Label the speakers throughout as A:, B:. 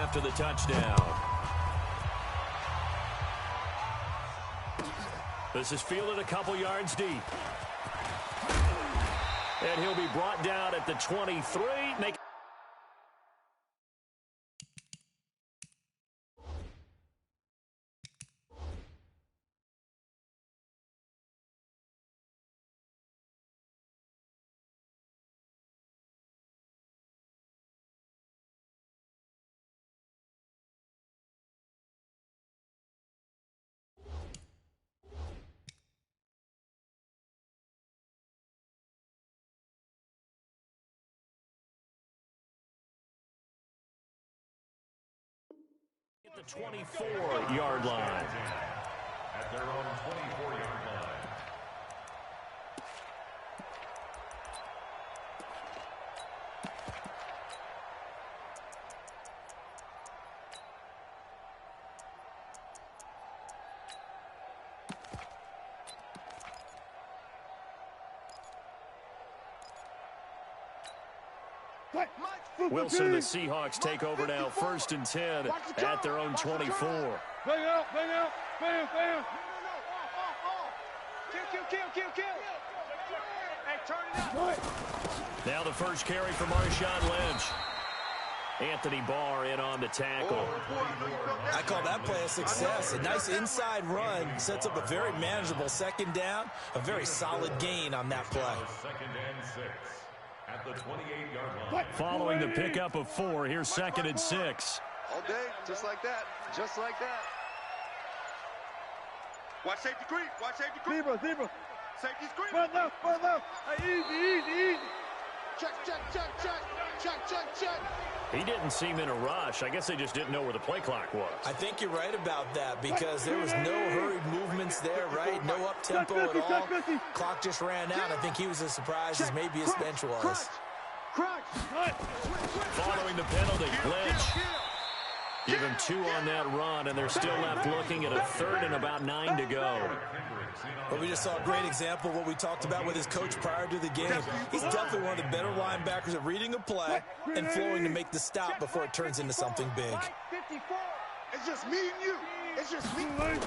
A: after the touchdown. This is fielded a couple yards deep. And he'll be brought down at the 23. The 24-yard line.
B: At their own 24-yard line.
A: Wilson, the Seahawks take over now, 1st and 10 at their own 24.
C: Bang out, bang out, bam, bam. Kill. Hey, turn it up.
A: Now the first carry for Marshawn Lynch. Anthony Barr in on the tackle.
D: I call that play a success. A nice inside run sets up a very manageable 2nd down. A very solid gain on that play.
B: 2nd and 6. At the 28-yard line.
A: Following the pickup of 4, here's 2nd and 6.
E: All day, just like that. Just like that.
C: Watch safety creep. Watch safety creep.
E: Zebra.
C: Safety creep.
E: Run left. Hey, easy. Check.
A: He didn't seem in a rush. I guess they just didn't know where the play clock was.
D: I think you're right about that because there was no hurried movements there, right? No up-tempo at all. Clock just ran out. I think he was as surprised as maybe his bench was.
A: Following the penalty, Lynch. Give him 2 on that run, and they're still left looking at a 3rd and about 9 to go.
D: But we just saw a great example of what we talked about with his coach prior to the game. He's definitely one of the better linebackers at reading a play and flowing to make the stop before it turns into something big.
E: It's just me and you. It's just me.
A: On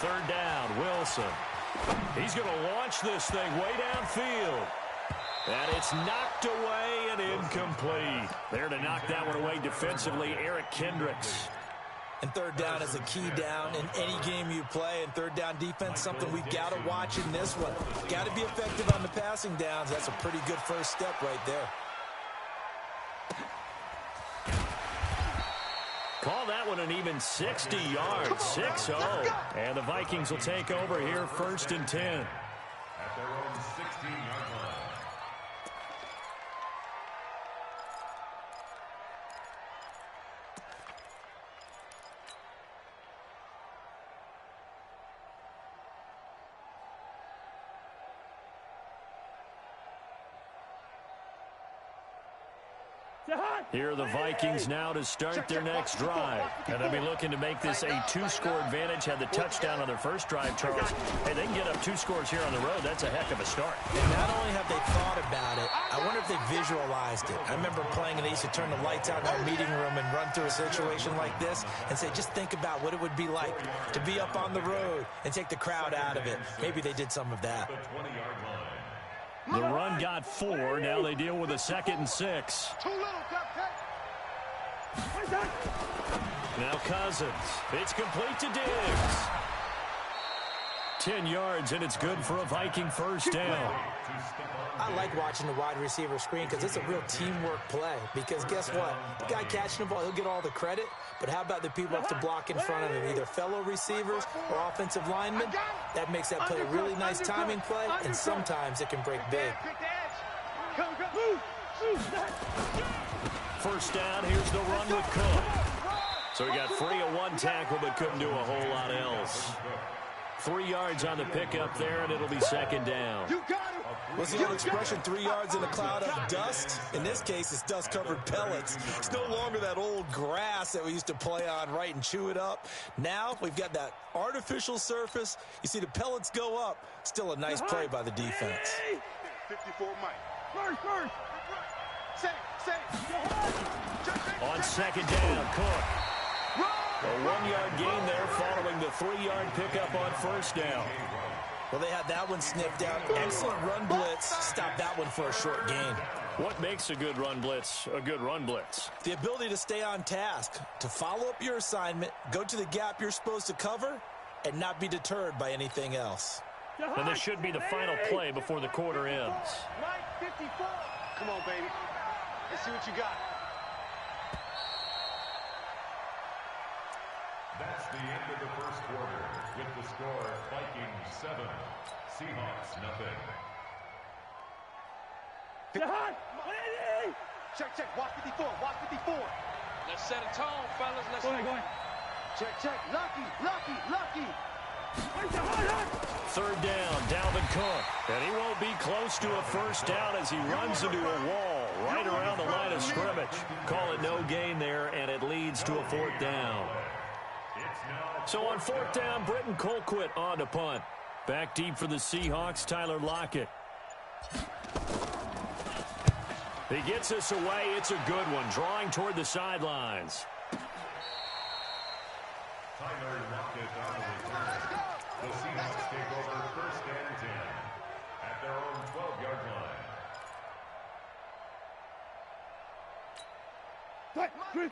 A: 3rd down, Wilson. He's going to launch this thing way downfield. And it's knocked away and incomplete. There to knock that one away defensively, Eric Kendricks.
D: And 3rd down is a key down in any game you play. And 3rd down defense, something we've got to watch in this one. Got to be effective on the passing downs. That's a pretty good first step right there.
A: Call that one an even 60 yards, 6-0. And the Vikings will take over here, 1st and 10.
B: At their own 16-yard line.
A: Here are the Vikings now to start their next drive. And they'll be looking to make this a 2-score advantage. Had the touchdown on their first drive, Charles. Hey, they can get up 2 scores here on the road. That's a heck of a start.
D: And not only have they thought about it, I wonder if they visualized it. I remember playing and they used to turn the lights out in our meeting room and run through a situation like this and say, just think about what it would be like to be up on the road and take the crowd out of it. Maybe they did some of that.
A: The run got 4. Now they deal with a 2nd and 6. Now Cousins. It's complete to Diggs. 10 yards, and it's good for a Viking first down.
D: I like watching the wide receiver screen because it's a real teamwork play. Because guess what? The guy catching the ball, he'll get all the credit. But how about the people who have to block in front of him, either fellow receivers or offensive linemen? That makes that play a really nice timing play, and sometimes it can break big.
A: First down, here's the run with Cook. So he got free of 1 tackle, but couldn't do a whole lot else. 3 yards on the pickup there, and it'll be 2nd down.
D: What's the old expression, 3 yards in a cloud of dust? In this case, it's dust-covered pellets. It's no longer that old grass that we used to play on, right, and chew it up. Now we've got that artificial surface. You see the pellets go up. Still a nice play by the defense.
E: 54 Mike.
A: On second down, Cook. A 1-yard gain there following the 3-yard pickup on first down.
D: Well, they had that one sniffed out. Excellent run blitz. Stopped that one for a short gain.
A: What makes a good run blitz a good run blitz?
D: The ability to stay on task, to follow up your assignment, go to the gap you're supposed to cover, and not be deterred by anything else.
A: And this should be the final play before the quarter ends.
C: Come on, baby. Let's see what you got.
B: That's the end of the first quarter with the score Vikings 7, Seahawks nothing.
C: Check. Watch 54. Watch 54.
E: Let's set a tone, fellas. Let's
C: Go ahead. Check. Lucky.
A: Third down, Dalvin Cook. And he won't be close to a first down as he runs into a wall right around the line of scrimmage. Call it no gain there, and it leads to a fourth down. So on fourth down, Britton Colquitt on to punt. Back deep for the Seahawks, Tyler Lockett. He gets us away. It's a good one, drawing toward the sidelines.
B: Tyler Lockett on the return. The Seahawks take over first and 10 at their own 12-yard line.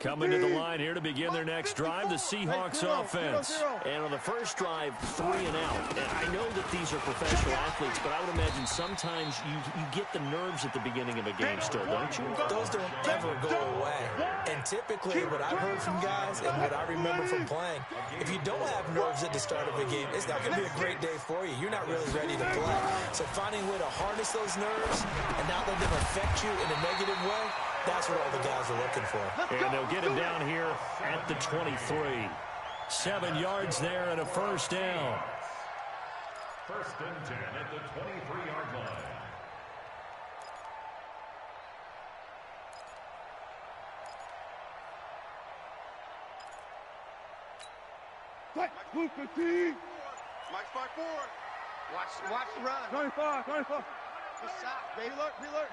A: Coming to the line here to begin their next drive, the Seahawks offense. And on the first drive, 3 and out. And I know that these are professional athletes, but I would imagine sometimes you get the nerves at the beginning of a game still, don't you?
D: Those don't ever go away. And typically what I've heard from guys and what I remember from playing, if you don't have nerves at the start of a game, it's not going to be a great day for you. You're not really ready to play. So finding a way to harness those nerves and not let them affect you in a negative way, that's what all the guys are looking for.
A: And they'll get him down here at the 23. 7 yards there and a first down.
B: First and 10 at the 23-yard line.
C: Mike's 5-4. Watch the run.
E: 25.
C: Good stop, baby. Alert.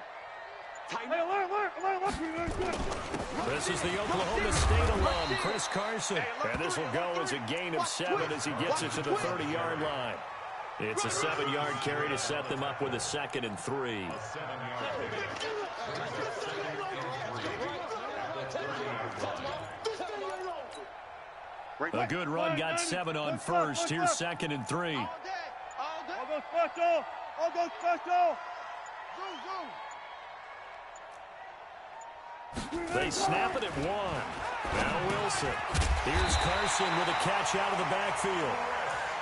A: This is the Oklahoma State alum, Chris Carson. And this will go as a gain of 7 as he gets it to the 30-yard line. It's a 7-yard carry to set them up with a 2nd and 3. A good run got 7 on first. Here's 2nd and 3.
E: All go special.
A: They snap it at 1. Now Wilson. Here's Carson with a catch out of the backfield.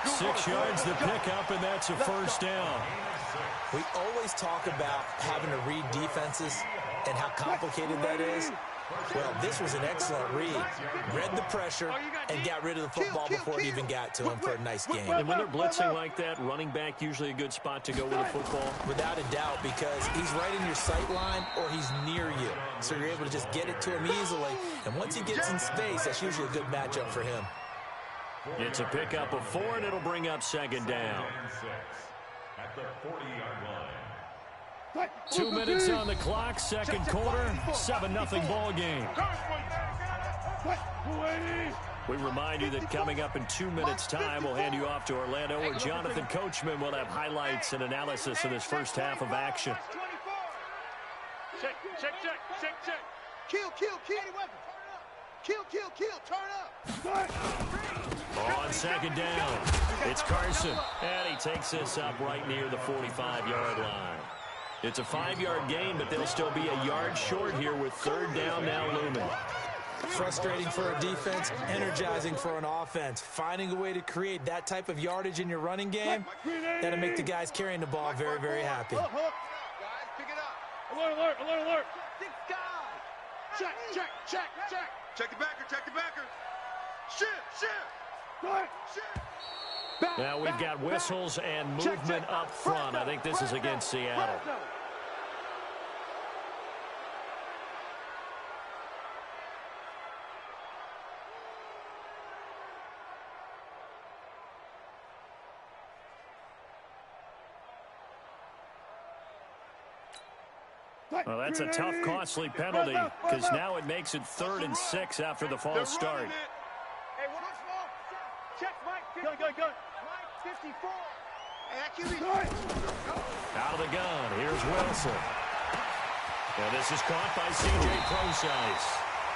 A: 6 yards the pickup, and that's a first down.
D: We always talk about having to read defenses and how complicated that is. Well, this was an excellent read. Read the pressure and got rid of the football before it even got to him for a nice game.
A: And when they're blitzing like that, running back usually a good spot to go with a football?
D: Without a doubt, because he's right in your sight line or he's near you. So you're able to just get it to him easily. And once he gets in space, that's usually a good matchup for him.
A: It's a pickup of 4, and it'll bring up 2nd down.
B: At the 40-yard line.
A: 2 minutes on the clock, second quarter, 7-0 ball game. We remind you that coming up in 2 minutes' time, we'll hand you off to Orlando, where Jonathan Coachman will have highlights and analysis of this first half of action.
E: Check.
C: Kill. Turn up.
A: On second down, it's Carson, and he takes this up right near the 45-yard line. It's a 5-yard gain, but they'll still be a yard short here with 3rd down now looming.
D: Frustrating for a defense, energizing for an offense. Finding a way to create that type of yardage in your running game, that'll make the guys carrying the ball very, very happy.
C: Guys, pick it up.
E: Alert.
C: 6 guys. Check. Check the backer. Shift.
A: Now we've got whistles and movement up front. I think this is against Seattle. Well, that's a tough, costly penalty because now it makes it 3rd and 6 after the false start.
E: Hey, one small. Check, Mike. Go. Mike, 54.
A: Out of the gun. Here's Wilson. And this is caught by C.J. Procise.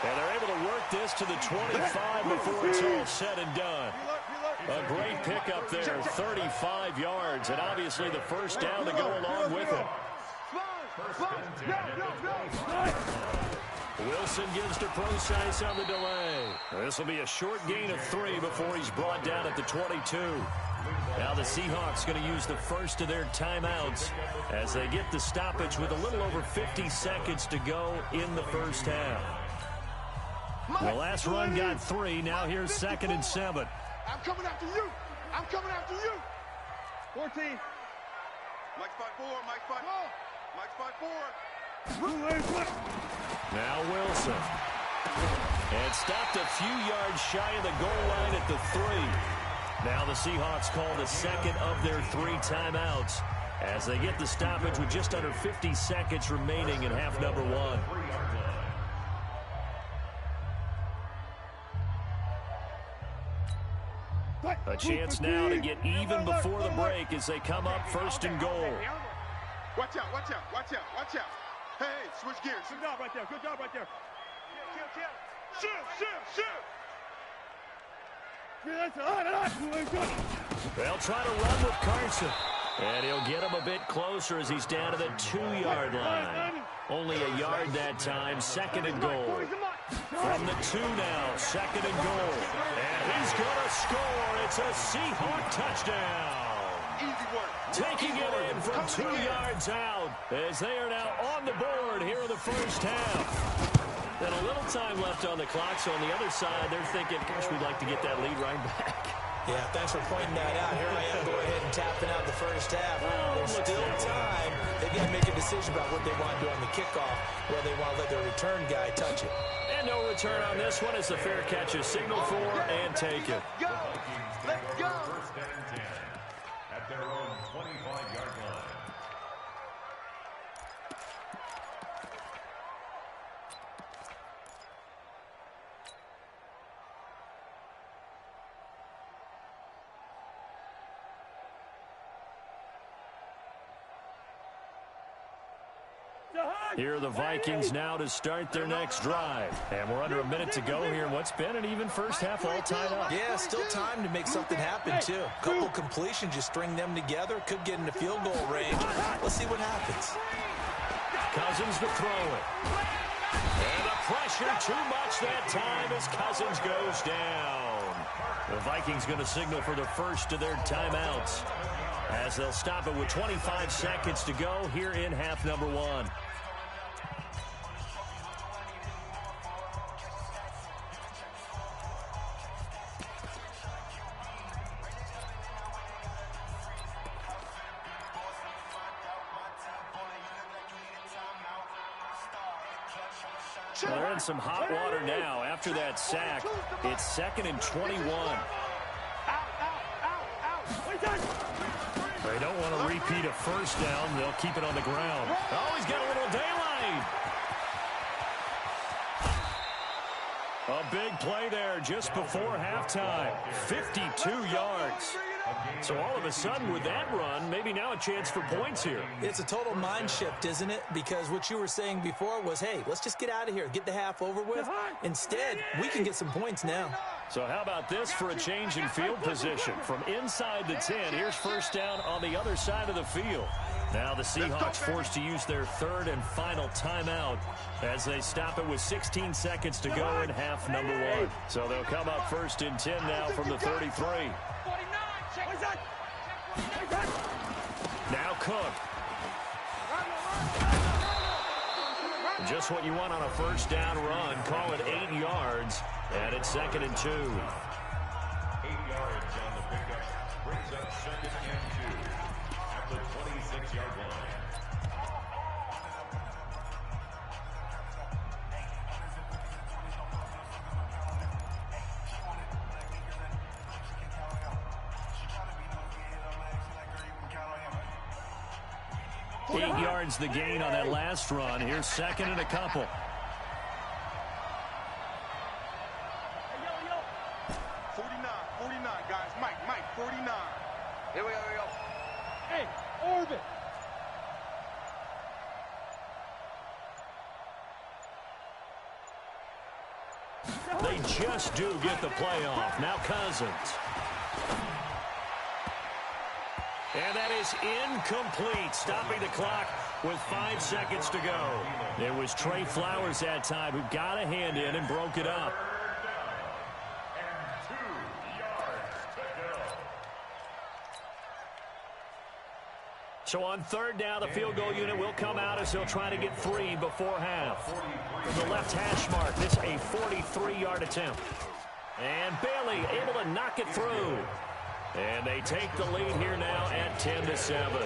A: And they're able to work this to the 25 before it's all said and done. A great pickup there, 35 yards, and obviously the first down to go along with it. Wilson gives to Procise on the delay. This will be a short gain of 3 before he's brought down at the 22. Now the Seahawks going to use the first of their timeouts as they get the stoppage with a little over 50 seconds to go in the first half. The last run got 3. Now here's 2nd and 7.
C: I'm coming after you.
E: 14.
C: Mike spot 4. Mike spot 4.
A: Now Wilson. And stopped a few yards shy of the goal line at the 3. Now the Seahawks call the second of their 3 timeouts as they get the stoppage with just under 50 seconds remaining in half number 1. A chance now to get even before the break as they come up 1st and goal.
C: Watch out. Hey, switch gears.
E: Good job right there. Shoot.
A: They'll try to run with Carson. And he'll get him a bit closer as he's down to the 2-yard line. Only a yard that time, 2nd and goal. From the 2 now, 2nd and goal. And he's going to score. It's a Seahawk touchdown.
C: Easy work.
A: Taking it in from 2 yards out as they are now on the board here in the first half. Then a little time left on the clock, so on the other side, they're thinking, gosh, we'd like to get that lead right back.
D: Yeah, thanks for pointing that out. Here I am going ahead and tapping out the first half. There's still time. They've got to make a decision about what they want to do on the kickoff, whether they want to let their return guy touch it.
A: And no return on this one as the fair catch is signaled for and taken.
C: Let's go.
B: First down and 10 at their own 25-yard line.
A: Here are the Vikings now to start their next drive. And we're under a minute to go here in what's been an even first half all tied up.
D: Yeah, still time to make something happen, too. A couple completions, just string them together. Could get into field goal range. Let's see what happens.
A: Cousins to throw it. And the pressure too much that time as Cousins goes down. The Vikings going to signal for the first of their timeouts as they'll stop it with 25 seconds to go here in half number 1. Well, they're in some hot water now. After that sack, it's 2nd and 21. They don't want to repeat a first down. They'll keep it on the ground. Oh, he's got a little daylight. A big play there just before halftime. 52 yards. So all of a sudden with that run, maybe now a chance for points here.
D: It's a total mind shift, isn't it? Because what you were saying before was, hey, let's just get out of here, get the half over with. Instead, we can get some points now.
A: So how about this for a change in field position? From inside the 10, here's first down on the other side of the field. Now the Seahawks forced to use their 3rd and final timeout as they stop it with 16 seconds to go in half number 1. So they'll come up 1st and 10 now from the 33. Now Cook. Just what you want on a first down run. Call it 8 yards, and it's 2nd and 2. 8
B: yards on the pickup. Brings up 2nd and 2 at the 26-yard line.
A: 8 yards the gain on that last run. Here's second and a couple.
E: Hey, yo. 49, guys. Mike, 49. Here we go. Hey, orbit.
A: They just do get the playoff. Now Cousins. And that is incomplete, stopping the clock with 5 seconds to go. It was Trey Flowers that time who got a hand in and broke it up.
B: And 2 yards to go.
A: So on third down, the field goal unit will come out as they'll try to get 3 before half. From the left hash mark, this a 43-yard attempt. And Bailey able to knock it through. And they take the lead here now at 10-7.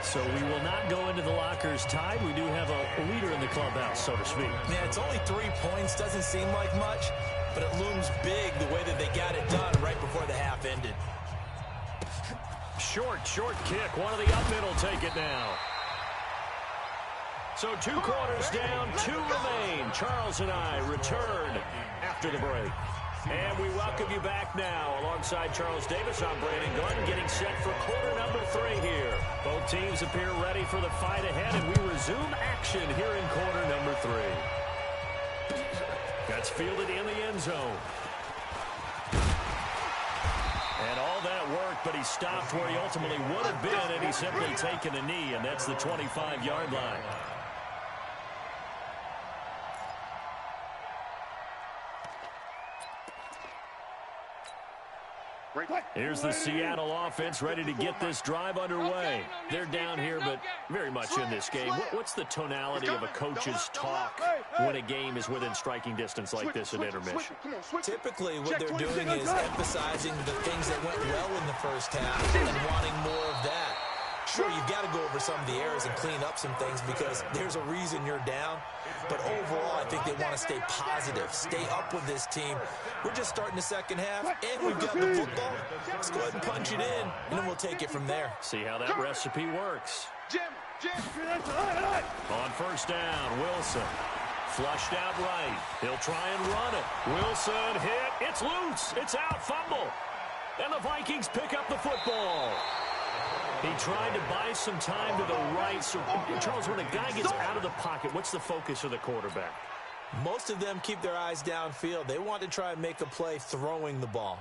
A: So we will not go into the lockers tied. We do have a leader in the clubhouse, so to speak.
D: Yeah, it's only 3 points. Doesn't seem like much, but it looms big the way that they got it done right before the half ended.
A: Short kick. One of the up middle take it now. So 2 quarters down, 2 remain. Charles and I return after the break. And we welcome you back now. Alongside Charles Davis, I'm Brandon Gordon, getting set for quarter number 3 here. Both teams appear ready for the fight ahead, and we resume action here in quarter number 3. That's fielded in the end zone. And all that work, but he stopped where he ultimately would have been, and he's simply taken a knee, and that's the 25-yard line. Here's the Seattle offense ready to get this drive underway. They're down here, but very much in this game. What's the tonality of a coach's talk when a game is within striking distance like this at intermission?
D: Typically, what they're doing is emphasizing the things that went well in the first half and wanting more of that. Sure, you've got to go over some of the errors and clean up some things because there's a reason you're down. But overall, I think they want to stay positive, stay up with this team. We're just starting the second half, and we've got the football. Let's go ahead and punch it in, and then we'll take it from there.
A: See how that recipe works. On first down, Wilson. Flushed out right. He'll try and run it. Wilson hit. It's loose. It's out. Fumble. And the Vikings pick up the football. He tried to buy some time to the right. So, Charles, when a guy gets out of the pocket, what's the focus of the quarterback?
D: Most of them keep their eyes downfield. They want to try and make a play throwing the ball.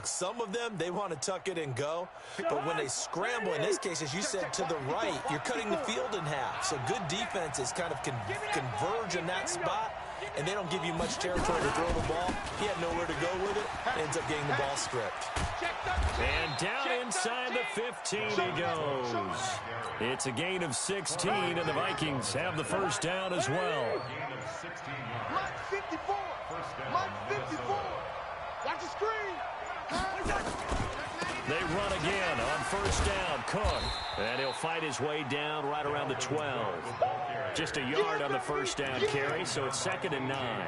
D: Some of them, they want to tuck it and go. But when they scramble, in this case, as you said, to the right, you're cutting the field in half. So good defenses kind of converge in that spot, and they don't give you much territory to throw the ball. He had nowhere to go with it. Ends up getting the ball stripped.
A: And down inside the 15 he goes. It's a gain of 16, and the Vikings have the first down as well.
E: Mike 54. Mike 54. Watch the screen.
A: They run again on first down. Cook. And he'll fight his way down right around the 12. Just a yard on the first down carry, so it's 2nd and 9.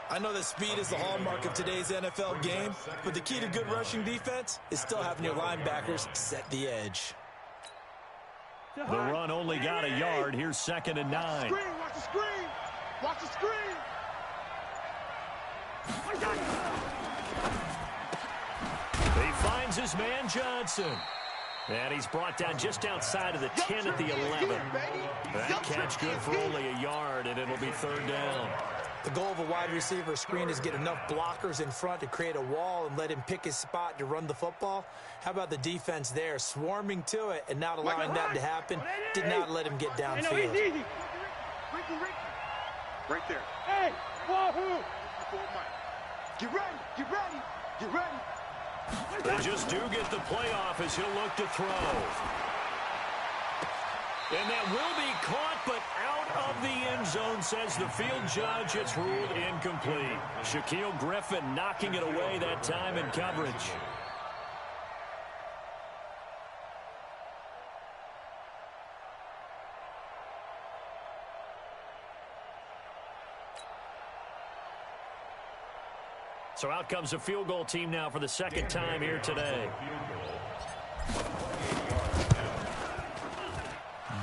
D: I know that speed is the hallmark of today's NFL game, but the key to good rushing defense is still having your linebackers set the edge.
A: The run only got a yard. Here's 2nd and 9.
E: Watch the screen. Watch the screen.
A: He finds his man Johnson. And he's brought down just outside of the 10 at the 11. That catch good for only a yard, and it'll be 3rd down.
D: The goal of a wide receiver screen is get enough blockers in front to create a wall and let him pick his spot to run the football. How about the defense there, swarming to it and not allowing that to happen? Did not let him get downfield.
E: Right there. Hey, wahoo! Get ready, get ready, get ready.
A: They just do get the playoff as he'll look to throw. And that will be caught, but out of the end zone, says the field judge. It's ruled incomplete. Shaquille Griffin knocking it away that time in coverage. So out comes a field goal team now for the 2nd time here today.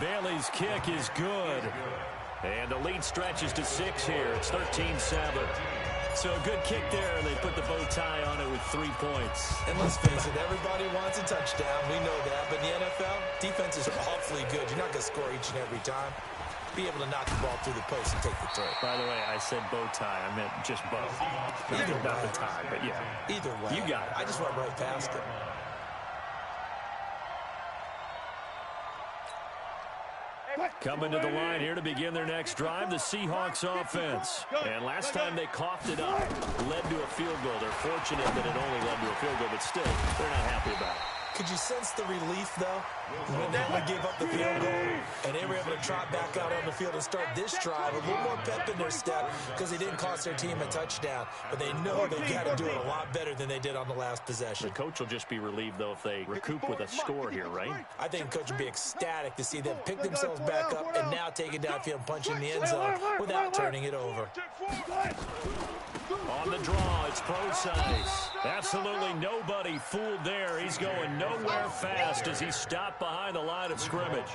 A: Bailey's kick is good. And the lead stretches to 6 here. It's 13-7. So a good kick there, and they put the bow tie on it with 3 points.
D: And let's face it, everybody wants a touchdown. We know that. But in the NFL, defenses are awfully good. You're not going to score each and every time. Be able to knock the ball through the post and take the throw.
A: By the way, I said bow tie. I meant just bow.
D: Either
A: not
D: way.
A: the tie, but yeah.
D: Either way.
A: You got it.
D: I just went right past it.
A: Coming to the line here to begin their next drive, the Seahawks offense. And last time they coughed it up, led to a field goal. They're fortunate that it only led to a field goal, but still, they're not happy about it.
D: Could you sense the relief, though, when they only gave up the field goal and they were able to trot back out on the field and start this drive, a little more pep in their step because they didn't cost their team a touchdown, but they know they've got to do it a lot better than they did on the last possession.
A: The coach will just be relieved, though, if they recoup with a score here, right?
D: I think the coach would be ecstatic to see them pick themselves back up and now take it downfield and punch in the end zone without turning it over.
A: On the draw, it's Procise. Absolutely nobody fooled there. He's going nowhere fast as he's stopped behind the line of scrimmage.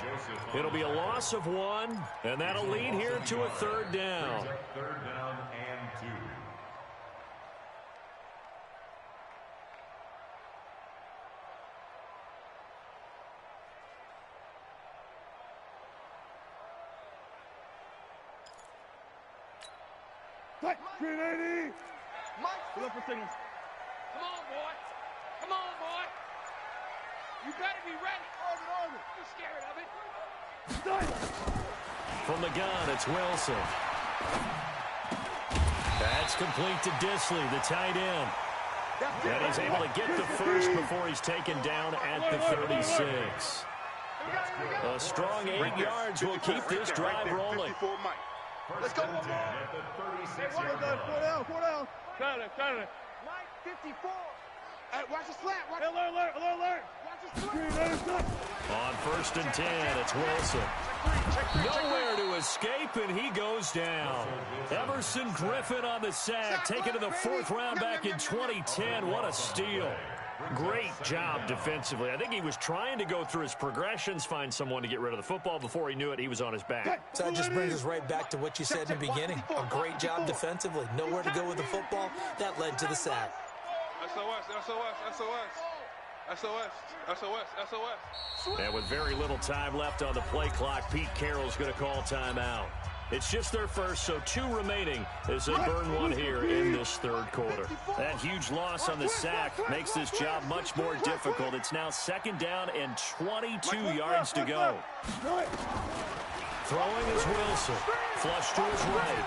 A: It'll be a loss of 1, and that'll lead here to a 3rd down.
B: 3rd down and 2.
E: Green 80.
C: Look for signals.
F: Come on, boy. Come on, boy. You better be ready. You scared of it?
A: From the gun, it's Wilson. That's complete to Disley, the tight end. And he's able to get the first before he's taken down at the 36. A strong 8 yards will keep this drive rolling.
C: Let's go.
B: At the 36-yard line.
E: 4 down.
C: Got it.
F: Mike 54.
C: Hey, watch the slant. Watch
E: Alert. Green 80.
A: On 1st and 10, it's Wilson. Nowhere to escape, and he goes down. Everson Griffin on the sack, taken to the 4th round back in 2010. What a steal. Great job defensively. I think he was trying to go through his progressions, find someone to get rid of the football. Before he knew it, he was on his back.
D: So that just brings us right back to what you said in the beginning. A great job defensively. Nowhere to go with the football. That led to the sack.
F: SOS.
A: And with very little time left on the play clock, Pete Carroll's going to call timeout. It's just their first, so 2 remaining as they burn 1 here in this 3rd quarter. That huge loss on the sack makes this job much more difficult. It's now 2nd down and 22 yards to go. Throwing is Wilson. Flush to his right.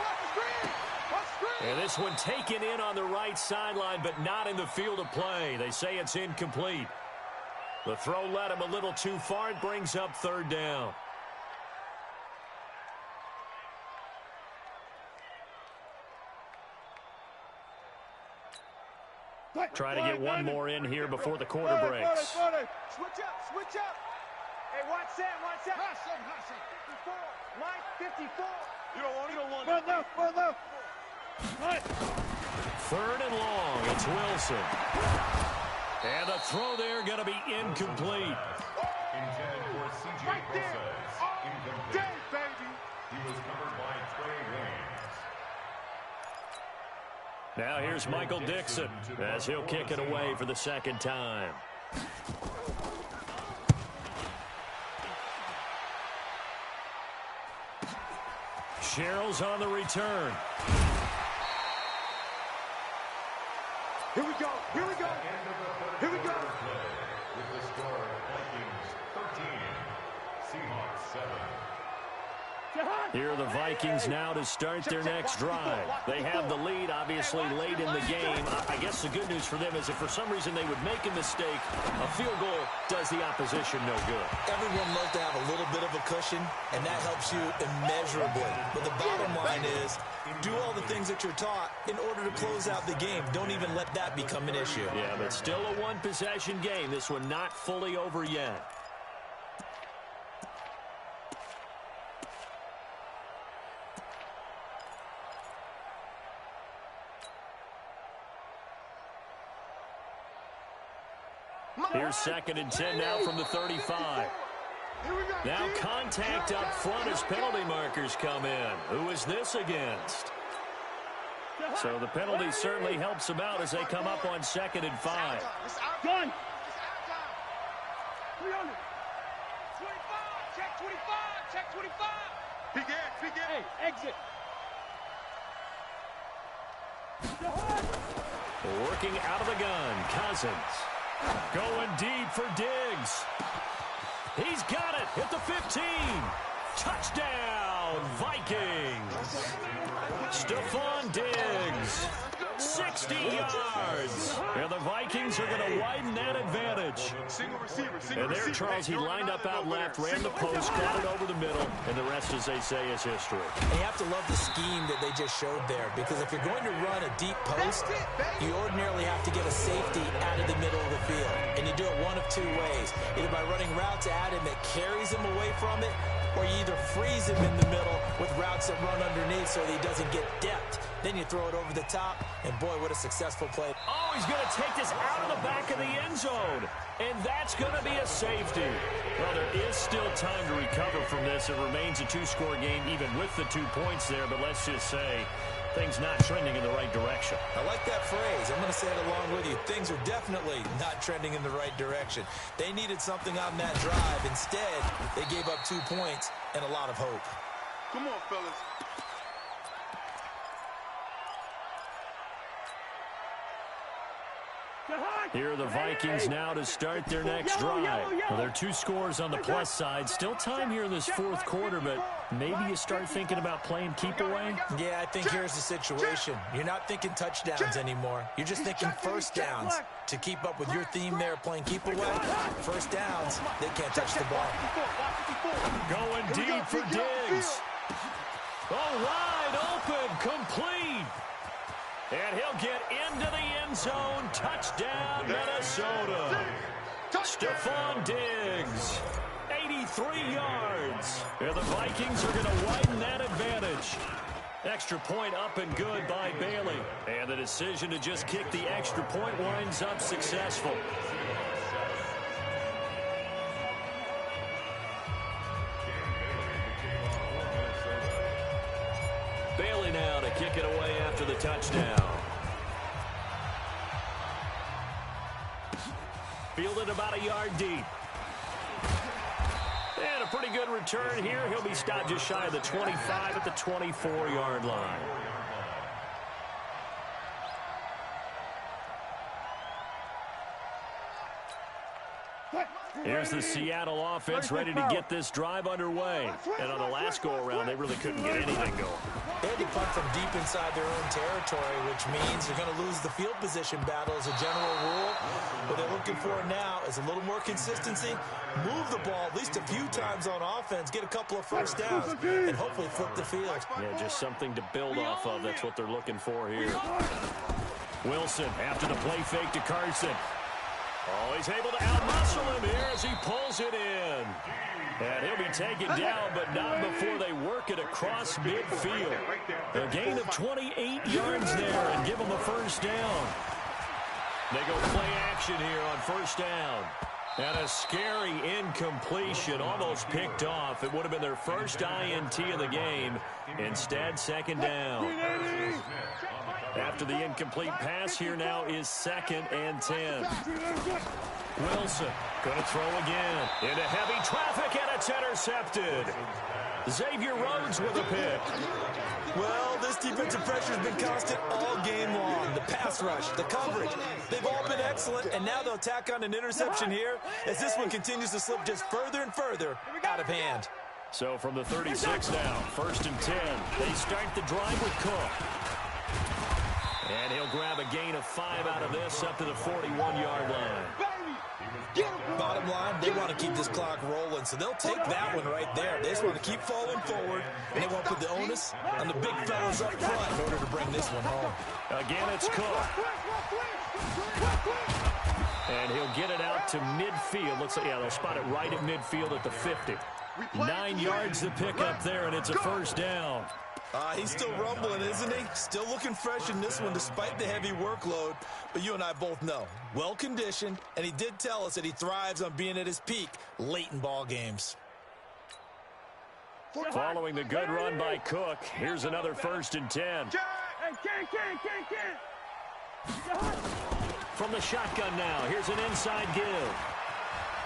A: And this one taken in on the right sideline, but not in the field of play. They say it's incomplete. The throw led him a little too far. It brings up 3rd down. Try to get 1 more in here before the quarter breaks.
F: Switch up. Hey, watch that. 54. Mike 54.
C: You don't want it.
E: Run left.
A: 3rd and long, it's Wilson. And the throw there going to be incomplete.
B: Intended for C.J.
C: Right there.
B: Procise. Incomplete.
C: Dang, baby.
B: He was covered by Trey Waynes.
A: Now here's Michael Dixon as he'll kick it away for the 2nd time. Sherrill's on the return.
C: Here we go.
B: End of the 3rd quarter play with the score Vikings 13, Seahawks 7.
A: Here are the Vikings now to start their next drive. They have the lead, obviously, late in the game. I guess the good news for them is if for some reason they would make a mistake, a field goal does the opposition no good.
D: Everyone loves to have a little bit of a cushion, and that helps you immeasurably. But the bottom line is, do all the things that you're taught in order to close out the game. Don't even let that become an issue.
A: Yeah, but still a 1-possession game. This one not fully over yet. Here's 2nd and 10 now from the 35. Now contact up front as penalty markers come in. Who is this against? So the penalty certainly helps them out as they come up on 2nd and 5.
E: Done.
F: 300. 25. Check 25. Check 25.
E: Big ass, big ass.
F: Hey, exit.
A: Working out of the gun, Cousins. Going deep for Diggs. He's got it at the 15. Touchdown, Vikings. Stephon Diggs, 60 yards. And the Vikings are going to widen that advantage. And there, Charles, he lined up out left, ran the post, got it over the middle, and the rest, as they say, is history.
D: And you have to love the scheme that they just showed there, because if you're going to run a deep post, you ordinarily have to get a safety out of the middle of the field. And you do it one of two ways, either by running routes at him that carries him away from it, or you either freeze him in the middle with routes that run underneath so that he doesn't get depth. Then you throw it over the top, and boy, what a successful play.
A: Oh, he's going to take this out of the back of the end zone, and that's going to be a safety. Well, there is still time to recover from this. It remains a 2-score game even with the 2 points there, but let's just say things not trending in the right direction.
D: I like that phrase. I'm going to say it along with you. Things are definitely not trending in the right direction. They needed something on that drive. Instead, they gave up 2 points and a lot of hope.
E: Come on, fellas.
A: Here are the Vikings now to start their next drive. Well, there are 2 scores on the plus side. Still time here in this 4th quarter, but maybe you start thinking about playing keep away?
D: Yeah, I think here's the situation. You're not thinking touchdowns anymore. You're just thinking first downs. To keep up with your theme there, playing keep away, first downs, they can't touch the ball.
A: Going deep for Diggs. Oh, wide open, complete. And he'll get into the end zone. Touchdown, Minnesota. Stephon Diggs, 83 yards. And the Vikings are going to widen that advantage. Extra point up and good by Bailey. And the decision to just kick the extra point winds up successful. Bailey now to kick it away after the touchdown. Fielded about a yard deep. And a pretty good return here. He'll be stopped just shy of the 25 at the 24-yard line. Here's the Seattle offense ready to get this drive underway. And on the last go-around, they really couldn't get anything going.
D: They had to punt from deep inside their own territory, which means they're going to lose the field position battle as a general rule. What they're looking for now is a little more consistency, move the ball at least a few times on offense, get a couple of first downs, and hopefully flip the field.
A: Yeah, just something to build off of. That's what they're looking for here. Wilson after the play fake to Carson. Oh, he's able to outmuscle him here as he pulls it in. And he'll be taken down, but not before they work it across midfield. A gain of 28 yards there and give him a first down. They go play action here on first down. And a scary incompletion, almost picked off. It would have been their first INT of the game. Instead, second down. After the incomplete pass, here now is 2nd and 10. Wilson going to throw again into heavy traffic, and it's intercepted. Xavier Rhodes with a pick.
D: Well, this defensive pressure has been constant all game long. The pass rush, the coverage, they've all been excellent, and now they'll tack on an interception here as this one continues to slip just further and further out of hand.
A: So from the 36 now, 1st and 10. They start the drive with Cook. And he'll grab a gain of 5 out of this up to the 41-yard line.
D: Bottom line, they want to keep this clock rolling, so they'll take that one right there. They just want to keep falling forward, and they won't put the onus on the big fellas up front in order to bring this one home.
A: Again, it's Cook. And he'll get it out to midfield. Looks like, yeah, they'll spot it right at midfield at the 50. 9 yards to pick up there, and it's a first down.
D: He's still rumbling, isn't he? Still looking fresh in this one despite the heavy workload. But you and I both know, well-conditioned, and he did tell us that he thrives on being at his peak late in ball games.
A: Following the good run by Cook, here's another 1st and 10. From the shotgun now, here's an inside give.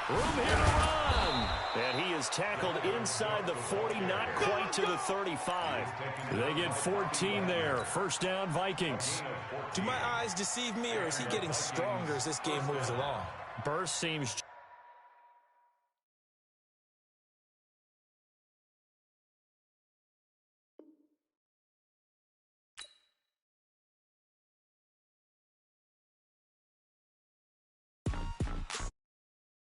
A: Room here to run. And he is tackled inside the 40, not quite to the 35. They get 14 there. 1st down, Vikings.
D: Do my eyes deceive me, or is he getting stronger as this game moves along?
A: Burst seems